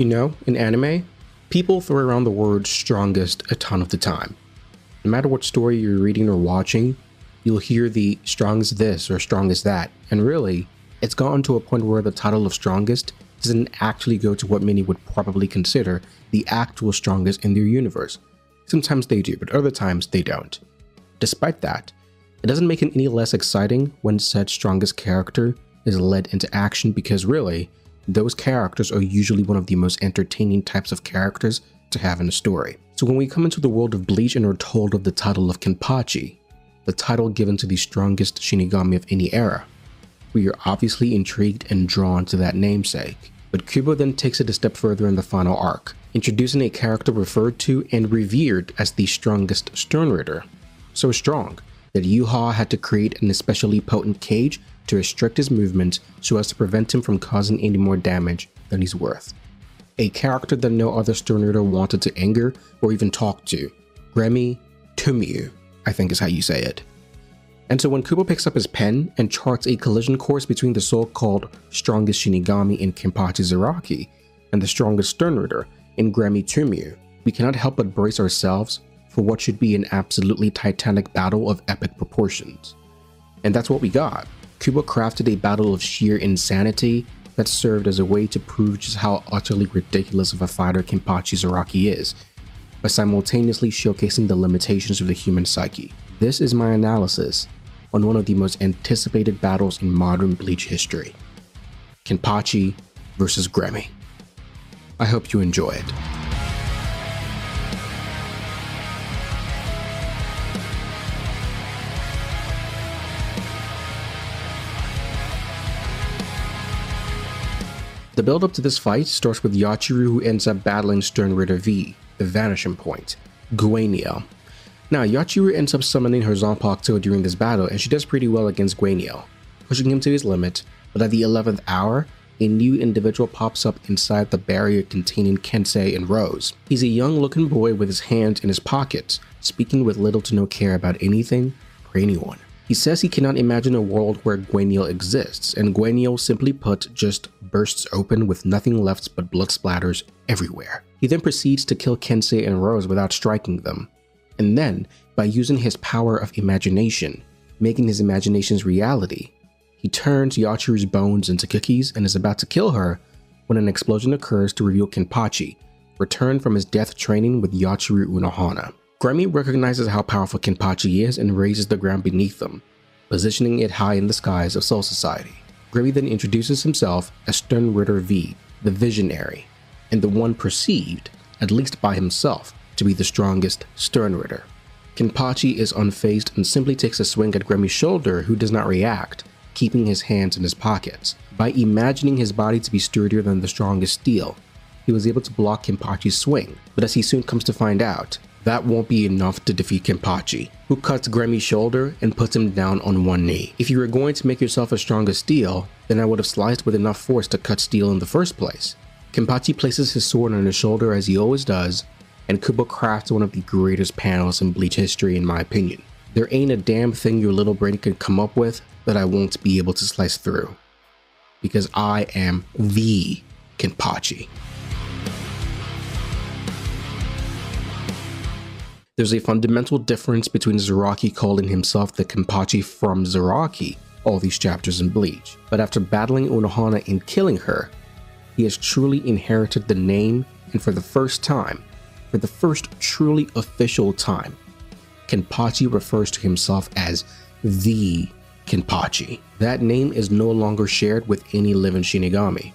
You know, in anime, people throw around the word strongest a ton of the time. No matter what story you're reading or watching, you'll hear the strongest this or strongest that, and really, it's gotten to a point where the title of strongest doesn't actually go to what many would probably consider the actual strongest in their universe. Sometimes they do, but other times they don't. Despite that, it doesn't make it any less exciting when said strongest character is led into action, because really, those characters are usually one of the most entertaining types of characters to have in a story. So when we come into the world of Bleach and are told of the title of Kenpachi, the title given to the strongest Shinigami of any era, we are obviously intrigued and drawn to that namesake. But Kubo then takes it a step further in the final arc, introducing a character referred to and revered as the strongest Sternritter. So strong that Yuha had to create an especially potent cage to restrict his movement so as to prevent him from causing any more damage than he's worth. A character that no other Sternritter wanted to anger or even talk to. Gremmy Tumyu, I think is how you say it. And so when Kubo picks up his pen and charts a collision course between the so-called strongest Shinigami in Kenpachi Zaraki and the strongest Sternritter in Gremmy Tumyu, we cannot help but brace ourselves for what should be an absolutely titanic battle of epic proportions. And that's what we got. Kubo crafted a battle of sheer insanity that served as a way to prove just how utterly ridiculous of a fighter Kenpachi Zaraki is, by simultaneously showcasing the limitations of the human psyche. This is my analysis on one of the most anticipated battles in modern Bleach history. Kenpachi versus Gremmy. I hope you enjoy it. The build up to this fight starts with Yachiru, who ends up battling Sternritter V, the Vanishing Point, Gueniel. Now, Yachiru ends up summoning her Zanpakuto during this battle, and she does pretty well against Gueniel, pushing him to his limit, but at the 11th hour, a new individual pops up inside the barrier containing Kensei and Rose. He's a young looking boy with his hands in his pockets, speaking with little to no care about anything or anyone. He says he cannot imagine a world where Gueniel exists, and Gueniel, simply put, just bursts open with nothing left but blood splatters everywhere. He then proceeds to kill Kensei and Rose without striking them, and then, by using his power of imagination, making his imaginations reality, he turns Yachiru's bones into cookies and is about to kill her when an explosion occurs to reveal Kenpachi, returned from his death training with Yachiru Unohana. Gremmy recognizes how powerful Kenpachi is and raises the ground beneath them, positioning it high in the skies of Soul Society. Gremmy then introduces himself as Sternritter V, the Visionary, and the one perceived, at least by himself, to be the strongest Sternritter. Kenpachi is unfazed and simply takes a swing at Gremmy's shoulder, who does not react, keeping his hands in his pockets. By imagining his body to be sturdier than the strongest steel, he was able to block Kenpachi's swing, but as he soon comes to find out, that won't be enough to defeat Kenpachi, who cuts Gremmy's shoulder and puts him down on one knee. If you were going to make yourself as strong as steel, then I would have sliced with enough force to cut steel in the first place. Kenpachi places his sword on his shoulder as he always does, and Kubo crafts one of the greatest panels in Bleach history in my opinion. There ain't a damn thing your little brain can come up with that I won't be able to slice through. Because I am the Kenpachi. There's a fundamental difference between Zaraki calling himself the Kenpachi from Zaraki all these chapters in Bleach, but after battling Unohana and killing her, he has truly inherited the name, and for the first time, for the first truly official time, Kenpachi refers to himself as the Kenpachi. That name is no longer shared with any living Shinigami.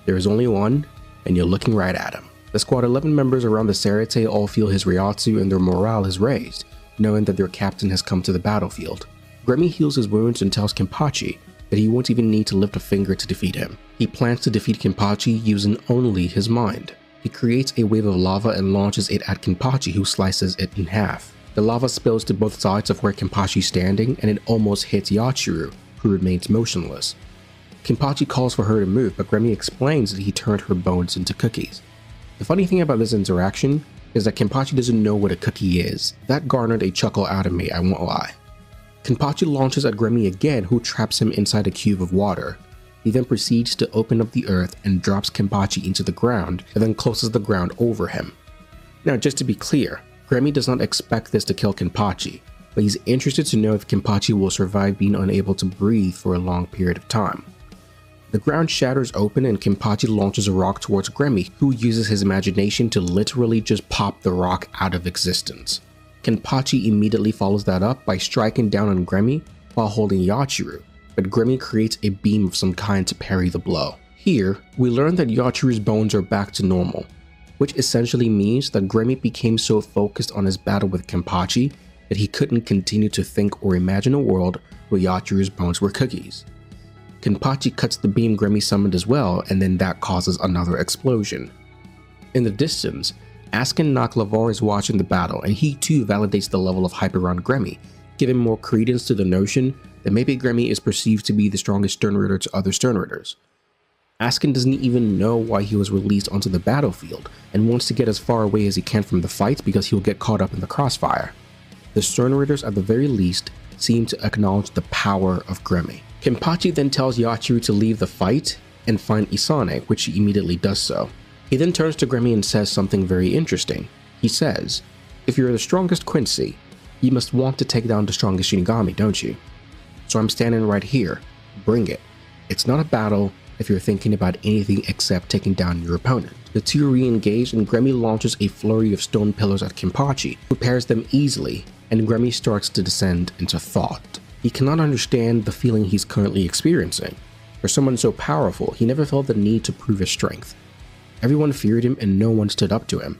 There is only one, and you're looking right at him. The squad 11 members around the Sarate all feel his Ryatsu and their morale is raised, knowing that their captain has come to the battlefield. Gremmy heals his wounds and tells Kenpachi that he won't even need to lift a finger to defeat him. He plans to defeat Kenpachi using only his mind. He creates a wave of lava and launches it at Kenpachi, who slices it in half. The lava spills to both sides of where Kenpachi is standing, and it almost hits Yachiru, who remains motionless. Kenpachi calls for her to move, but Gremmy explains that he turned her bones into cookies. The funny thing about this interaction is that Kenpachi doesn't know what a cookie is. That garnered a chuckle out of me, I won't lie. Kenpachi launches at Gremmy again, who traps him inside a cube of water. He then proceeds to open up the earth and drops Kenpachi into the ground and then closes the ground over him. Now, just to be clear, Gremmy does not expect this to kill Kenpachi, but he's interested to know if Kenpachi will survive being unable to breathe for a long period of time. The ground shatters open and Kenpachi launches a rock towards Gremmy, who uses his imagination to literally just pop the rock out of existence. Kenpachi immediately follows that up by striking down on Gremmy while holding Yachiru, but Gremmy creates a beam of some kind to parry the blow. Here, we learn that Yachiru's bones are back to normal, which essentially means that Gremmy became so focused on his battle with Kenpachi that he couldn't continue to think or imagine a world where Yachiru's bones were cookies. Kenpachi cuts the beam Gremmy summoned as well, and then that causes another explosion. In the distance, Askin Naklavar is watching the battle, and he too validates the level of hype around Gremmy, giving more credence to the notion that maybe Gremmy is perceived to be the strongest Sternritter to other Sternritters. Askin doesn't even know why he was released onto the battlefield, and wants to get as far away as he can from the fight because he'll get caught up in the crossfire. The Sternritters at the very least seem to acknowledge the power of Gremmy. Kenpachi then tells Yachiru to leave the fight and find Isane, which he immediately does so. He then turns to Gremmy and says something very interesting. He says, "If you're the strongest Quincy, you must want to take down the strongest Shinigami, don't you? So I'm standing right here. Bring it. It's not a battle if you're thinking about anything except taking down your opponent." The two re-engage and Gremmy launches a flurry of stone pillars at Kenpachi, who parries them easily, and Gremmy starts to descend into thought. He cannot understand the feeling he's currently experiencing. For someone so powerful, he never felt the need to prove his strength. Everyone feared him and no one stood up to him.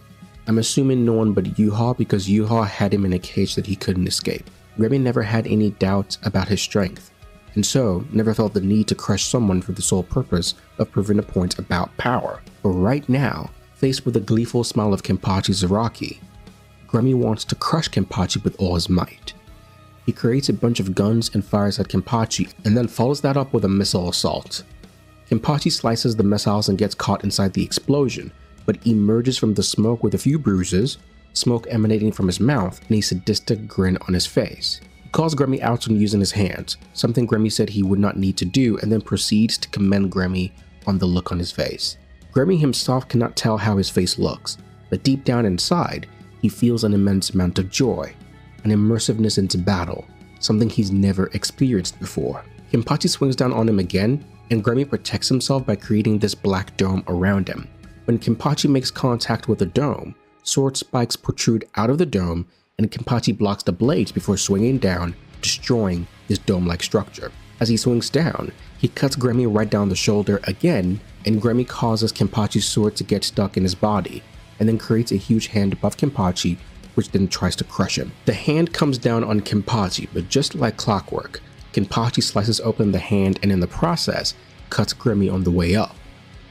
I'm assuming no one but Yuha, because Yuha had him in a cage that he couldn't escape. Gremmy never had any doubts about his strength, and so never felt the need to crush someone for the sole purpose of proving a point about power. But right now, faced with the gleeful smile of Kenpachi Zaraki, Gremmy wants to crush Kenpachi with all his might. He creates a bunch of guns and fires at Kenpachi, and then follows that up with a missile assault. Kenpachi slices the missiles and gets caught inside the explosion, but emerges from the smoke with a few bruises, smoke emanating from his mouth, and a sadistic grin on his face. He calls Gremmy out on using his hands, something Gremmy said he would not need to do, and then proceeds to commend Gremmy on the look on his face. Gremmy himself cannot tell how his face looks, but deep down inside, he feels an immense amount of joy, an immersiveness into battle, something he's never experienced before. Kenpachi swings down on him again, and Gremmy protects himself by creating this black dome around him. When Kenpachi makes contact with the dome, sword spikes protrude out of the dome, and Kenpachi blocks the blades before swinging down, destroying this dome-like structure. As he swings down, he cuts Gremmy right down the shoulder again, and Gremmy causes Kenpachi's sword to get stuck in his body, and then creates a huge hand above Kenpachi, which then tries to crush him. The hand comes down on Kenpachi, but just like clockwork, Kenpachi slices open the hand and in the process, cuts Gremmy on the way up.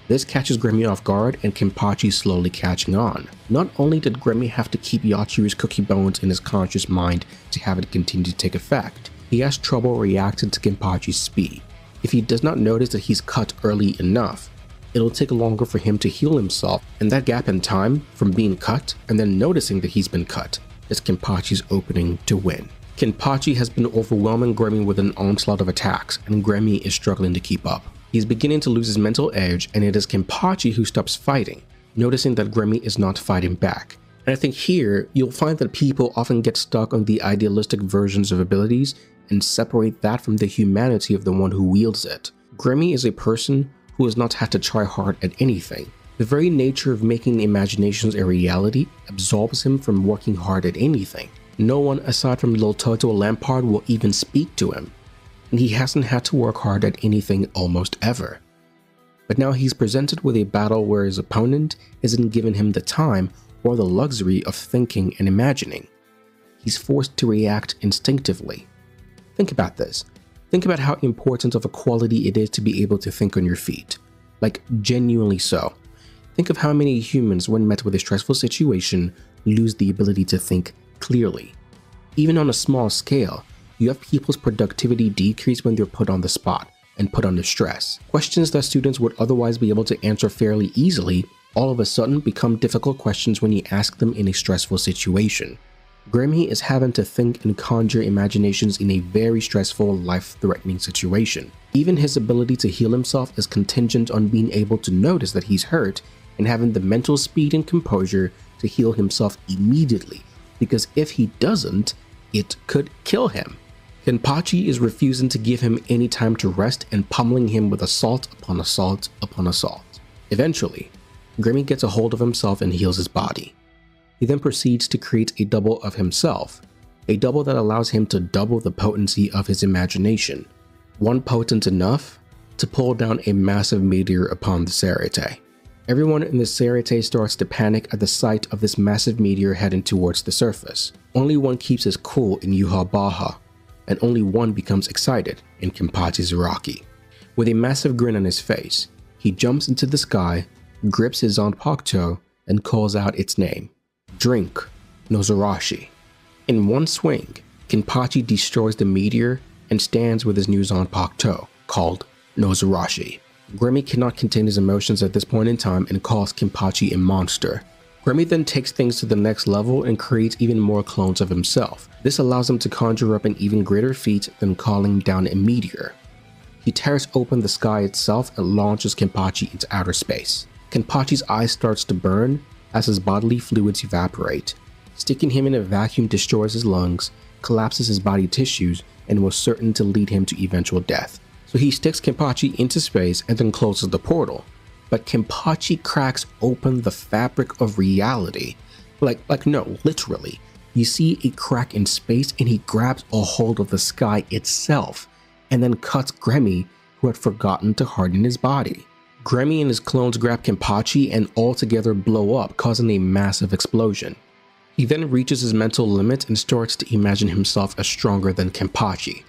This catches Gremmy off guard, and Kenpachi slowly catching on. Not only did Gremmy have to keep Yachiru's cookie bones in his conscious mind to have it continue to take effect, he has trouble reacting to Kenpachi's speed. If he does not notice that he's cut early enough, it'll take longer for him to heal himself, and that gap in time from being cut and then noticing that he's been cut is Kenpachi's opening to win. Kenpachi has been overwhelming Gremmy with an onslaught of attacks, and Gremmy is struggling to keep up. He's beginning to lose his mental edge, and it is Kenpachi who stops fighting, noticing that Gremmy is not fighting back. And I think here, you'll find that people often get stuck on the idealistic versions of abilities and separate that from the humanity of the one who wields it. Gremmy is a person who has not had to try hard at anything. The very nature of making imaginations a reality absolves him from working hard at anything. No one aside from Lil Toto Lampard will even speak to him, and he hasn't had to work hard at anything almost ever. But now he's presented with a battle where his opponent isn't giving him the time or the luxury of thinking and imagining. He's forced to react instinctively. Think about this. Think about how important of a quality it is to be able to think on your feet. Like, genuinely so. Think of how many humans, when met with a stressful situation, lose the ability to think clearly. Even on a small scale, you have people's productivity decrease when they're put on the spot and put under stress. Questions that students would otherwise be able to answer fairly easily all of a sudden become difficult questions when you ask them in a stressful situation. Gremmy is having to think and conjure imaginations in a very stressful, life-threatening situation. Even his ability to heal himself is contingent on being able to notice that he's hurt and having the mental speed and composure to heal himself immediately, because if he doesn't, it could kill him. Kenpachi is refusing to give him any time to rest and pummeling him with assault upon assault upon assault. Eventually, Gremmy gets a hold of himself and heals his body. He then proceeds to create a double of himself, a double that allows him to double the potency of his imagination, one potent enough to pull down a massive meteor upon the Zaraki. Everyone in the Zaraki starts to panic at the sight of this massive meteor heading towards the surface. Only one keeps his cool in Yhwach, and only one becomes excited in Kenpachi Zaraki. With a massive grin on his face, he jumps into the sky, grips his zanpakuto, and calls out its name. Drink Nozarashi. In one swing, Kenpachi destroys the meteor and stands with his new zanpakuto, called Nozarashi. Gremmy cannot contain his emotions at this point in time and calls Kenpachi a monster. Gremmy then takes things to the next level and creates even more clones of himself. This allows him to conjure up an even greater feat than calling down a meteor. He tears open the sky itself and launches Kenpachi into outer space. Kenpachi's eye starts to burn as his bodily fluids evaporate. Sticking him in a vacuum destroys his lungs, collapses his body tissues, and was certain to lead him to eventual death. So he sticks Kenpachi into space and then closes the portal. But Kenpachi cracks open the fabric of reality. No, literally. You see a crack in space and he grabs a hold of the sky itself and then cuts Gremmy, who had forgotten to harden his body. Gremmy and his clones grab Kenpachi and all together blow up, causing a massive explosion. He then reaches his mental limit and starts to imagine himself as stronger than Kenpachi.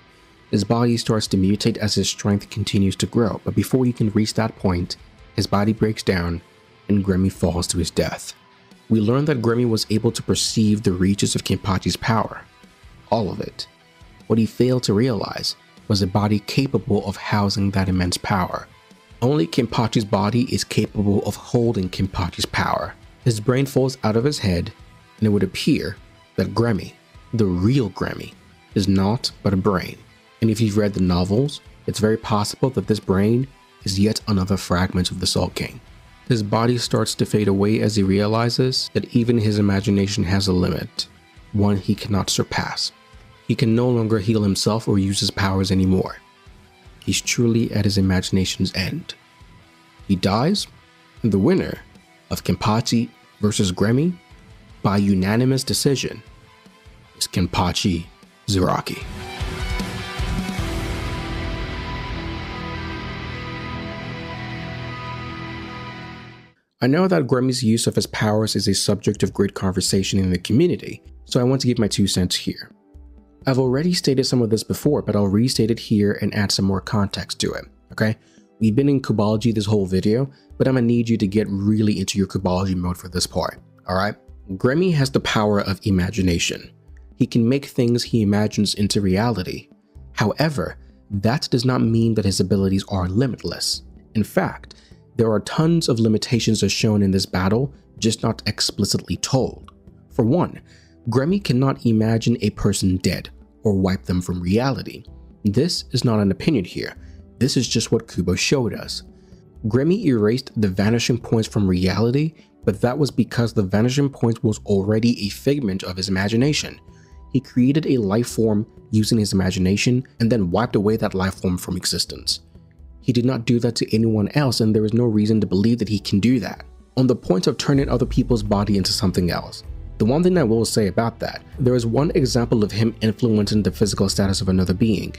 His body starts to mutate as his strength continues to grow, but before he can reach that point, his body breaks down and Gremmy falls to his death. We learn that Gremmy was able to perceive the reaches of Kenpachi's power. All of it. What he failed to realize was a body capable of housing that immense power. Only Kenpachi's body is capable of holding Kenpachi's power. His brain falls out of his head, and it would appear that Gremmy, the real Gremmy, is naught but a brain. And if you've read the novels, it's very possible that this brain is yet another fragment of the Salt King. His body starts to fade away as he realizes that even his imagination has a limit, one he cannot surpass. He can no longer heal himself or use his powers anymore. He's truly at his imagination's end. He dies, and the winner of Kenpachi versus Gremmy, by unanimous decision, is Kenpachi Zaraki. I know that Gremmy's use of his powers is a subject of great conversation in the community, so I want to give my 2 cents here. I've already stated some of this before, but I'll restate it here and add some more context to it, okay? We've been in Kubology this whole video, but I'm gonna need you to get really into your Kubology mode for this part, alright? Gremmy has the power of imagination. He can make things he imagines into reality. However, that does not mean that his abilities are limitless. In fact, there are tons of limitations as shown in this battle, just not explicitly told. For one, Gremmy cannot imagine a person dead or wipe them from reality. This is not an opinion here. This is just what Kubo showed us. Gremmy erased the vanishing points from reality, but that was because the vanishing point was already a figment of his imagination. He created a life form using his imagination and then wiped away that life form from existence. He did not do that to anyone else, and there is no reason to believe that he can do that. On the point of turning other people's body into something else, the one thing I will say about that, there is one example of him influencing the physical status of another being.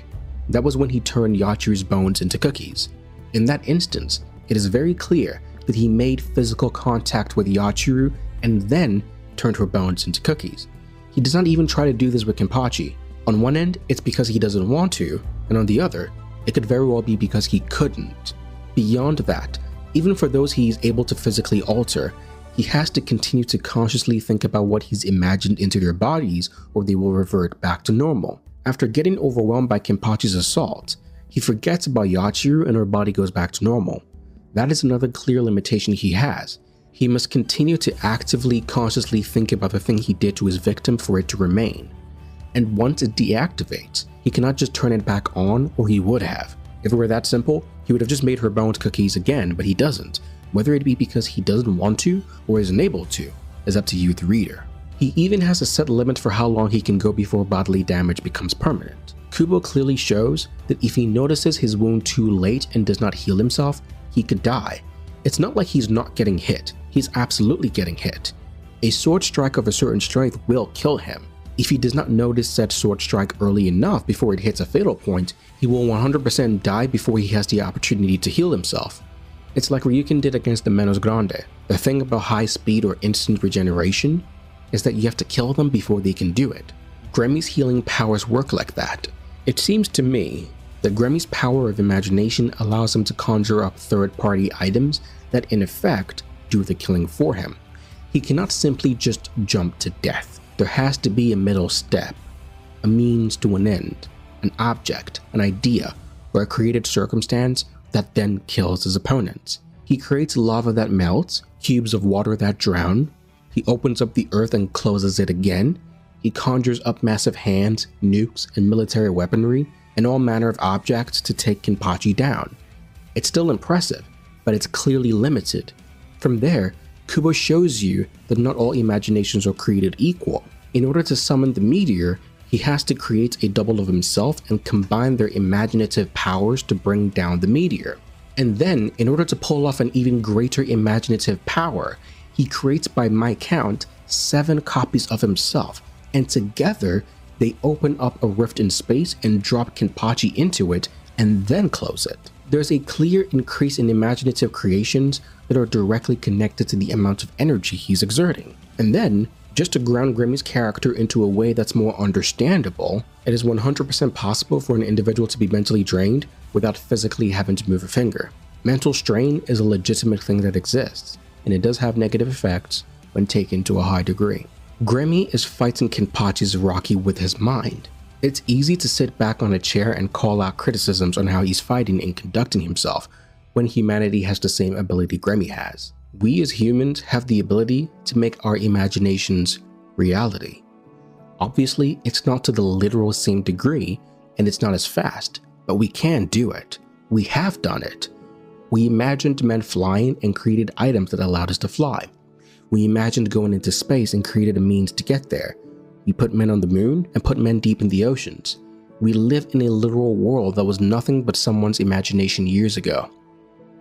That was when he turned Yachiru's bones into cookies. In that instance, it is very clear that he made physical contact with Yachiru and then turned her bones into cookies. He does not even try to do this with Kenpachi. On one end, it's because he doesn't want to, and on the other, it could very well be because he couldn't. Beyond that, even for those he is able to physically alter, he has to continue to consciously think about what he's imagined into their bodies or they will revert back to normal. After getting overwhelmed by Kenpachi's assault, he forgets about Yachiru and her body goes back to normal. That is another clear limitation he has. He must continue to actively, consciously think about the thing he did to his victim for it to remain. And once it deactivates, he cannot just turn it back on, or he would have. If it were that simple, he would have just made her bones cookies again, but he doesn't. Whether it be because he doesn't want to or isn't able to is up to you, the reader. He even has a set limit for how long he can go before bodily damage becomes permanent. Kubo clearly shows that if he notices his wound too late and does not heal himself, he could die. It's not like he's not getting hit. He's absolutely getting hit. A sword strike of a certain strength will kill him. If he does not notice said sword strike early enough before it hits a fatal point, he will 100% die before he has the opportunity to heal himself. It's like Ryuken did against the Menos Grande. The thing about high speed or instant regeneration is that you have to kill them before they can do it. Gremmy's healing powers work like that. It seems to me that Gremmy's power of imagination allows him to conjure up third-party items that in effect do the killing for him. He cannot simply just jump to death. There has to be a middle step, a means to an end, an object, an idea, or a created circumstance that then kills his opponents. He creates lava that melts, cubes of water that drown. He opens up the earth and closes it again. He conjures up massive hands, nukes, and military weaponry, and all manner of objects to take Kenpachi down. It's still impressive, but it's clearly limited. From there, Kubo shows you that not all imaginations are created equal. In order to summon the meteor, he has to create a double of himself and combine their imaginative powers to bring down the meteor. And then, in order to pull off an even greater imaginative power, he creates, by my count, 7 copies of himself, and together they open up a rift in space and drop Kenpachi into it and then close it. There's a clear increase in imaginative creations that are directly connected to the amount of energy he's exerting. And then, just to ground Gremmy's character into a way that's more understandable, it is 100% possible for an individual to be mentally drained without physically having to move a finger. Mental strain is a legitimate thing that exists, and it does have negative effects when taken to a high degree. Gremmy is fighting Kenpachi Zaraki with his mind. It's easy to sit back on a chair and call out criticisms on how he's fighting and conducting himself when humanity has the same ability Gremmy has. We as humans have the ability to make our imaginations reality. Obviously, it's not to the literal same degree, and it's not as fast, but we can do it. We have done it. We imagined men flying and created items that allowed us to fly. We imagined going into space and created a means to get there. We put men on the moon and put men deep in the oceans. We live in a literal world that was nothing but someone's imagination years ago.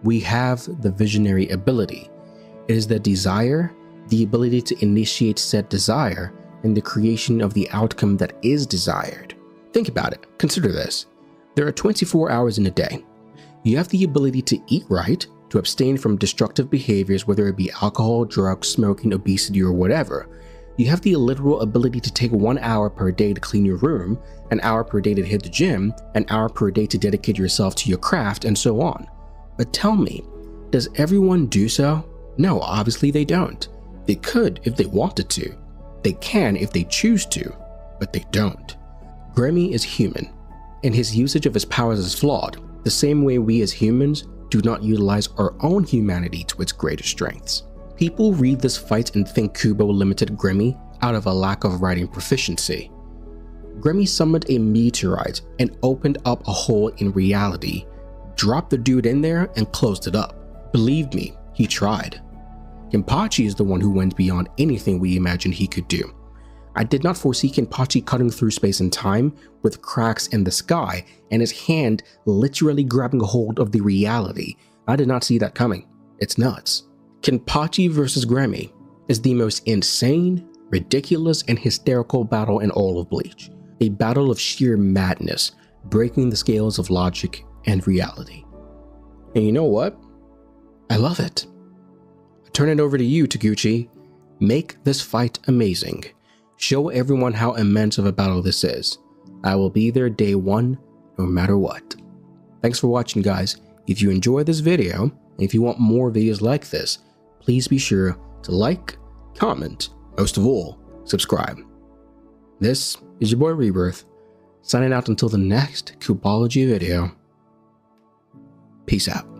We have the visionary ability. It is the desire, the ability to initiate said desire, and the creation of the outcome that is desired. Think about it. Consider this. There are 24 hours in a day. You have the ability to eat right, to abstain from destructive behaviors, whether it be alcohol, drugs, smoking, obesity, or whatever. You have the literal ability to take 1 hour per day to clean your room, an hour per day to hit the gym, an hour per day to dedicate yourself to your craft, and so on. But tell me, does everyone do so? No, obviously they don't. They could if they wanted to. They can if they choose to, but they don't. Gremmy is human, and his usage of his powers is flawed, the same way we as humans do not utilize our own humanity to its greatest strengths. People read this fight and think Kubo limited Gremmy out of a lack of writing proficiency. Gremmy summoned a meteorite and opened up a hole in reality, dropped the dude in there and closed it up. Believe me, he tried. Kenpachi is the one who went beyond anything we imagined he could do. I did not foresee Kenpachi cutting through space and time with cracks in the sky and his hand literally grabbing a hold of the reality. I did not see that coming. It's nuts. Kenpachi versus Gremmy is the most insane, ridiculous, and hysterical battle in all of Bleach. A battle of sheer madness, breaking the scales of logic and reality. And you know what? I love it. I turn it over to you, Taguchi. Make this fight amazing. Show everyone how immense of a battle this is. I will be there day one, no matter what. Thanks for watching, guys. If you enjoyed this video, and if you want more videos like this, please be sure to like, comment, most of all, subscribe. This is your boy Rebirth, signing out until the next Kubology video. Peace out.